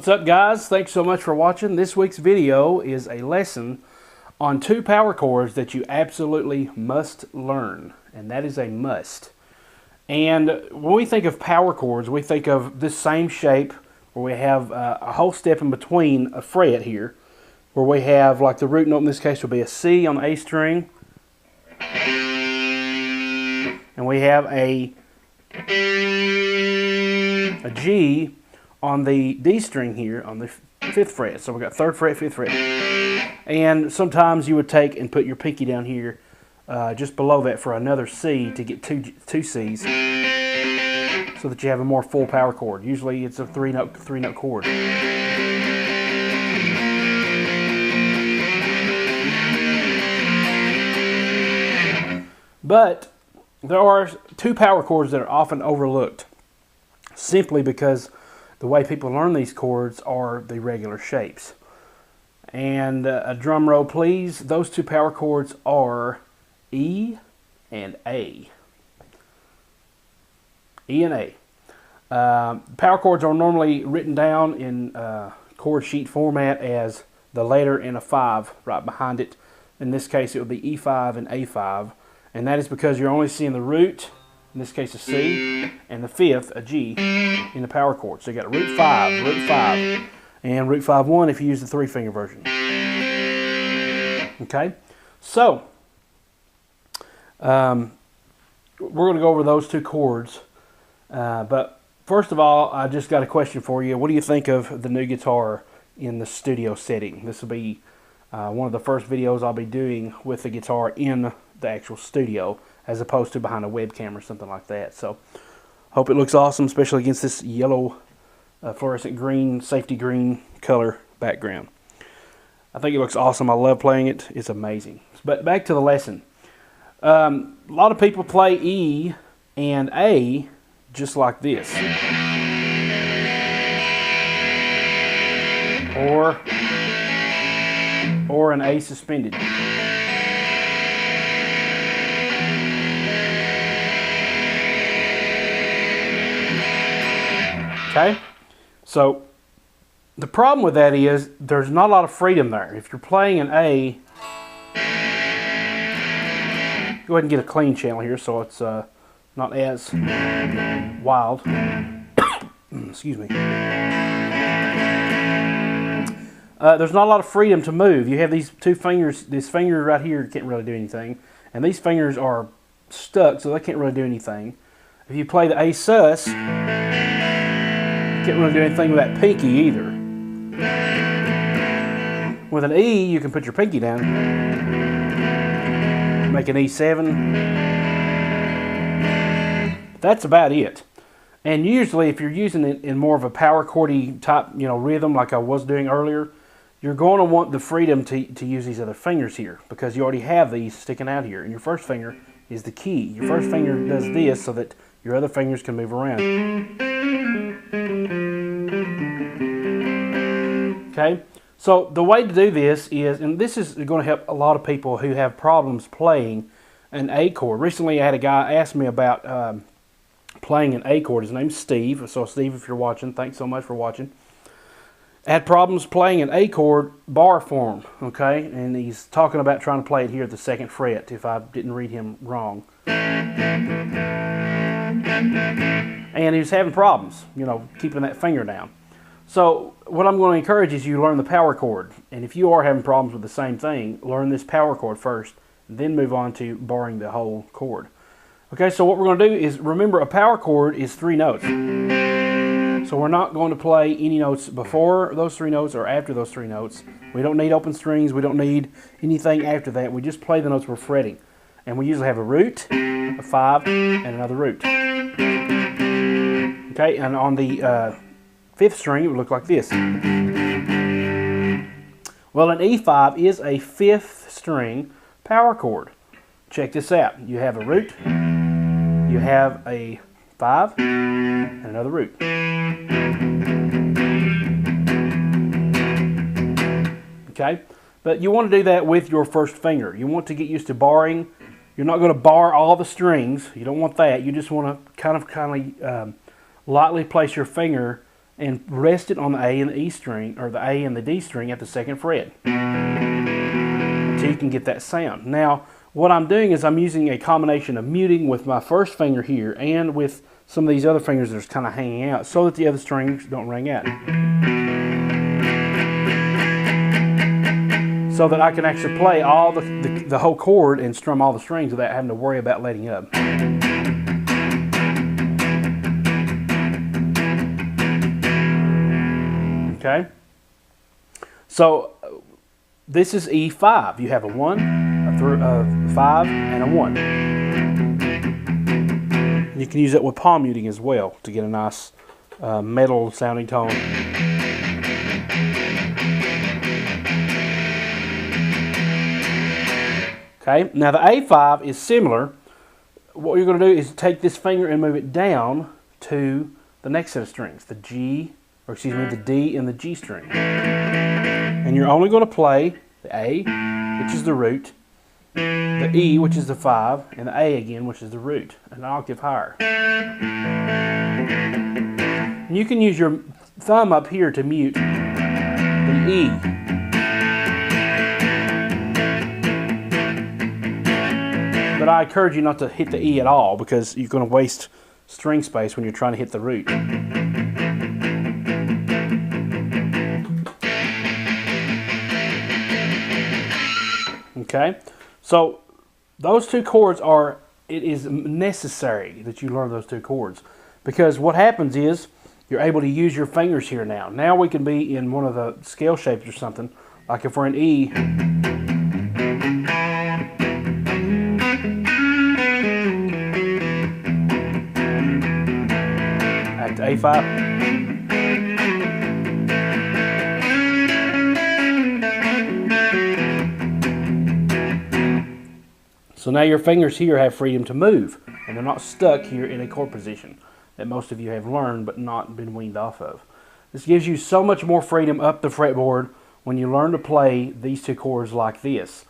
What's up, guys? Thanks so much for watching. This week's video is a lesson on 2 power chords that you absolutely must learn, and that is a must. And when we think of power chords, we think of this same shape where we have a whole step in between a fret here, where we have, like, the root note in this case would be a C on the A string, and we have a G on the D string here on the 5th fret. So we've got 3rd fret, 5th fret. And sometimes you would take and put your pinky down here just below that for another C to get two C's, so that you have a more full power chord. Usually it's a three note chord. But there are 2 power chords that are often overlooked simply because the way people learn these chords are the regular shapes. And a drum roll please. Those 2 power chords are E and A. E and A. Power chords are normally written down in chord sheet format as the letter and a 5 right behind it. In this case it would be E5 and A5. And that is because you're only seeing the root, in this case a C, and the 5th, a G, in the power chord. So you got root 5, and root 5-1 if you use the 3-finger version. Okay, so we're going to go over those 2 chords. But first of all, I just got a question for you. What do you think of the new guitar in the studio setting? This will be one of the first videos I'll be doing with the guitar in the actual studio, as opposed to behind a webcam or something like that. So hope it looks awesome, especially against this yellow fluorescent green, safety green color background. I think it looks awesome. I love playing it. It's amazing. But back to the lesson. A lot of people play E and A just like this, or an A suspended. Okay, so the problem with that is there's not a lot of freedom there. If you're playing an A, go ahead and get a clean channel here so it's not as wild. Excuse me. There's not a lot of freedom to move. You have these 2 fingers. This finger right here can't really do anything, and these fingers are stuck, so they can't really do anything. If you play the A sus, can't really do anything with that pinky either. With an E, you can put your pinky down, make an E7. That's about it. And usually, if you're using it in more of a power chordy type, rhythm like I was doing earlier, you're going to want the freedom to use these other fingers here, because you already have these sticking out here, and your first finger is the key. Your first finger does this so that your other fingers can move around. Okay, so the way to do this is, and this is going to help a lot of people who have problems playing an A chord. Recently I had a guy ask me about playing an A chord. His name's Steve. So Steve, if you're watching, thanks so much for watching. Had problems playing an A chord bar form, okay? And he's talking about trying to play it here at the 2nd fret, if I didn't read him wrong. And he was having problems, keeping that finger down. So what I'm going to encourage is you learn the power chord. And if you are having problems with the same thing, learn this power chord first, and then move on to barring the whole chord. Okay, so what we're going to do is, remember, a power chord is 3 notes. So we're not going to play any notes before those 3 notes or after those 3 notes. We don't need open strings. We don't need anything after that. We just play the notes we're fretting. And we usually have a root, a 5, and another root. Okay, and on the 5th string, it would look like this. Well, an E5 is a 5th string power chord. Check this out. You have a root, you have a 5, and another root. Okay, but you want to do that with your first finger. You want to get used to barring. You're not going to bar all the strings. You don't want that. You just want to kind of lightly place your finger and rest it on the A and the E string, or the A and the D string at the 2nd fret, until you can get that sound. Now, what I'm doing is I'm using a combination of muting with my first finger here and with some of these other fingers that are kind of hanging out so that the other strings don't ring out. So that I can actually play all the whole chord and strum all the strings without having to worry about letting up. Okay? So this is E5. You have a 1, a 5, and a 1. You can use it with palm muting as well to get a nice metal sounding tone. Okay, now the A5 is similar. What you're going to do is take this finger and move it down to the next set of strings, the G, or excuse me, the D and the G string. And you're only going to play the A, which is the root, the E, which is the 5, and the A again, which is the root, an octave higher. And you can use your thumb up here to mute the E. But I encourage you not to hit the E at all because you're going to waste string space when you're trying to hit the root. Okay, so those two chords it is necessary that you learn those two chords, because what happens is you're able to use your fingers here now. Now we can be in one of the scale shapes or something, like if we're in E, back to A5. So now your fingers here have freedom to move, and they're not stuck here in a chord position that most of you have learned but not been weaned off of. This gives you so much more freedom up the fretboard when you learn to play these two chords like this.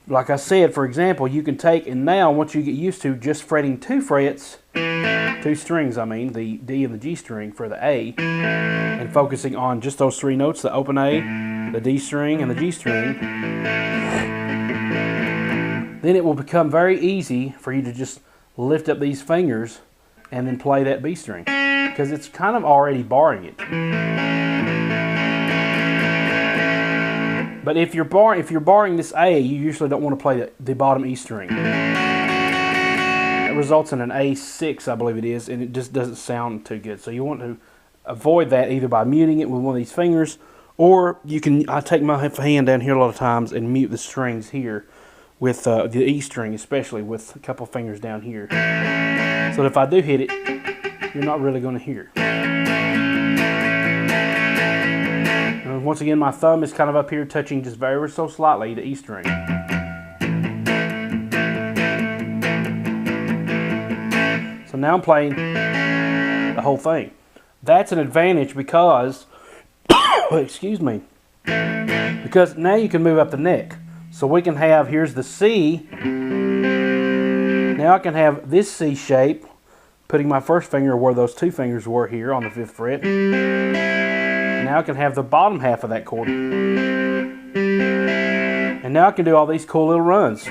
Like I said, for example, you can take, and now once you get used to just fretting 2 frets, 2 strings, I mean, the D and the G string for the A, and focusing on just those 3 notes, the open A, the D string, and the G string, then it will become very easy for you to just lift up these fingers and then play that B string, because it's kind of already barring it. But if you're barring this A, you usually don't want to play the bottom E string. It results in an A6, I believe it is, and it just doesn't sound too good. So you want to avoid that either by muting it with one of these fingers, or I take my hand down here a lot of times and mute the strings here with the E string, especially with a couple fingers down here. So that if I do hit it, you're not really going to hear. And once again, my thumb is kind of up here touching just very so slightly the E string. So now I'm playing the whole thing. That's an advantage because, excuse me, because now you can move up the neck. So we can have, here's the C. Now I can have this C shape, putting my first finger where those 2 fingers were here on the 5th fret. Now I can have the bottom half of that chord. And now I can do all these cool little runs.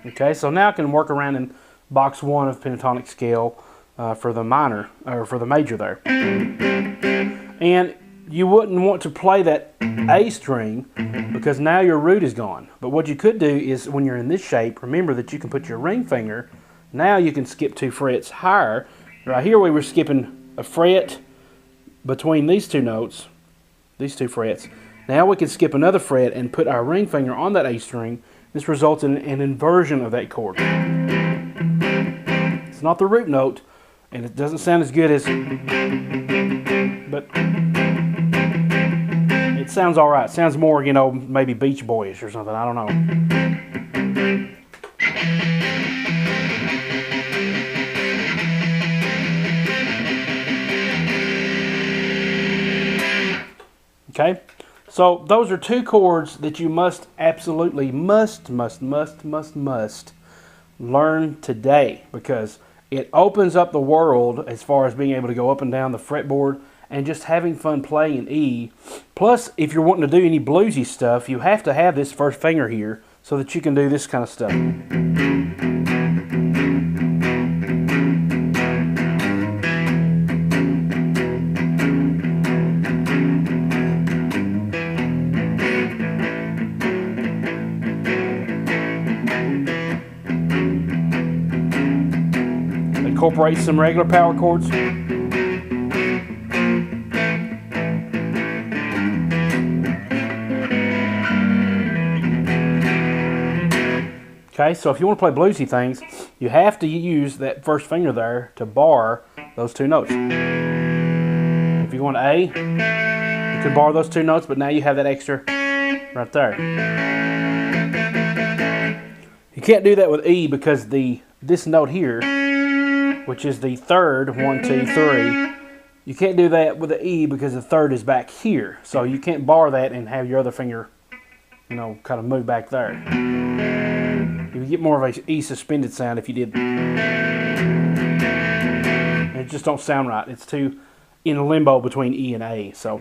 Okay, so now I can work around in box 1 of pentatonic scale for the minor, or for the major there. And you wouldn't want to play that A string because now your root is gone. But what you could do is, when you're in this shape, remember that you can put your ring finger, now you can skip 2 frets higher. Right here we were skipping a fret between these 2 notes, these 2 frets. Now we can skip another fret and put our ring finger on that A string. This results in an inversion of that chord. It's not the root note, and it doesn't sound as good as, but it sounds all right. It sounds more, maybe Beach Boyish or something. I don't know. So those are two chords that you must absolutely must learn today, because it opens up the world as far as being able to go up and down the fretboard and just having fun playing in E. Plus, if you're wanting to do any bluesy stuff, you have to have this first finger here so that you can do this kind of stuff. Incorporate some regular power chords. Okay, so if you want to play bluesy things, you have to use that first finger there to bar those two notes. If you go on A, you can bar those two notes, but now you have that extra right there. You can't do that with E because this note here, which is the third, 1, 2, 3, you can't do that with the E because the third is back here. So you can't bar that and have your other finger, you know, kind of move back there. You would get more of a E suspended sound if you did. It just don't sound right. It's too in a limbo between E and A. So,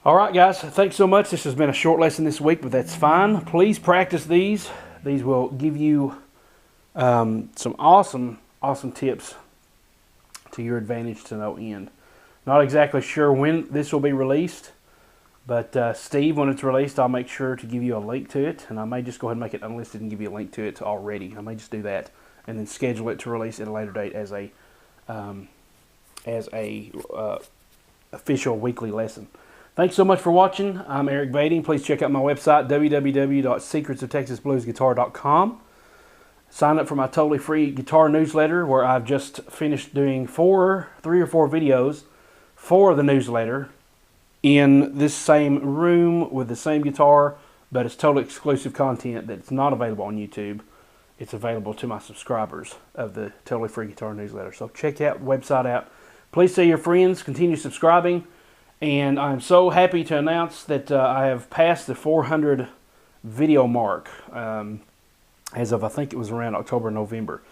all right, guys. Thanks so much. This has been a short lesson this week, but that's fine. Please practice these. These will give you some awesome tips to your advantage to no end. Not exactly sure when this will be released. But Steve, when it's released, I'll make sure to give you a link to it, and I may just go ahead and make it unlisted and give you a link to it already. I may just do that, and then schedule it to release at a later date as a official weekly lesson. Thanks so much for watching. I'm Eric Bading. Please check out my website, www.secretsoftexasbluesguitar.com. Sign up for my totally free guitar newsletter, where I've just finished doing 3 or 4 videos for the newsletter, in this same room with the same guitar, but it's totally exclusive content that's not available on YouTube. It's available to my subscribers of the totally free guitar newsletter. So check that website out. Please tell your friends, continue subscribing, and I'm so happy to announce that I have passed the 400 video mark as of, I think it was around October, November,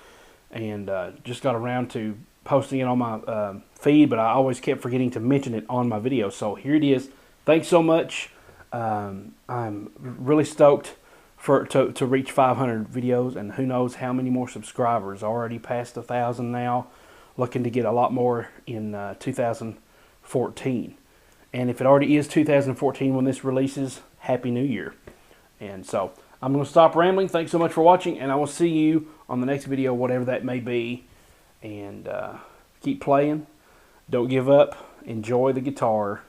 and just got around to posting it on my feed, but I always kept forgetting to mention it on my video. So here it is. Thanks so much. I'm really stoked to reach 500 videos, and who knows how many more subscribers. Already past 1,000 now. Looking to get a lot more in 2014. And if it already is 2014 when this releases, Happy New Year. And so I'm going to stop rambling. Thanks so much for watching, and I will see you on the next video, whatever that may be. And keep playing. Don't give up. Enjoy the guitar.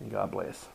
And God bless.